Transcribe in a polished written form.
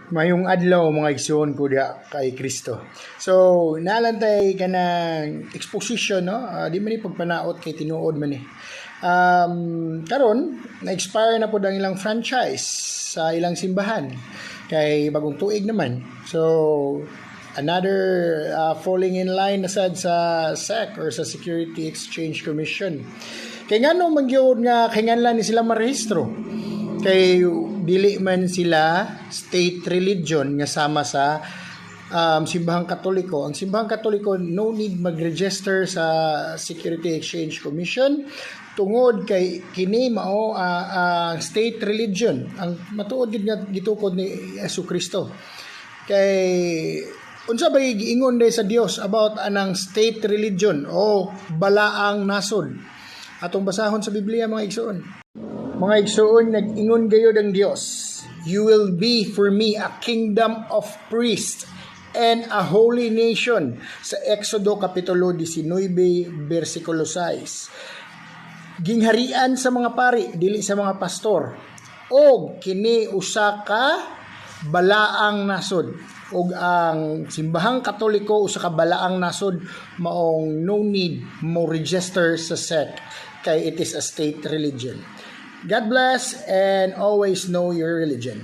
Mayong adlaw mga igsoon ko dia kay Kristo. So, naalantay ka ng exposition, no? Di man ni pagpanaot kay tinuod man ni. Karon, na-expire na po ang ilang franchise sa ilang simbahan. Kay bagong tuig naman. So, another falling in line na sad sa SEC or sa Security Exchange Commission. Kay ngano magyud nga kinganlan ni sila marehistro. Kay dili man sila state religion nga sama sa simbahang katoliko. Ang simbahang katoliko no need mag-register sa Security Exchange Commission tungod kay kini mao ang state religion. Ang matuod gid nga gitukod ni Jesucristo. Kay unsa ba giingon day sa Dios about anang state religion o balaang nasod? Atong basahon sa Biblia mga igsoon. Mga igsoon, nag-ingon gayod ang Diyos, "You will be for me a kingdom of priests and a holy nation." Sa Exodo Kapitulo 19, versikulo 6. Gingharian sa mga pari, dili sa mga pastor. O kini usa ka balaang nasod. O ang simbahang katoliko usa ka balaang nasod maong no need mo register sa SEC kay it is a state religion. God bless and always know your religion.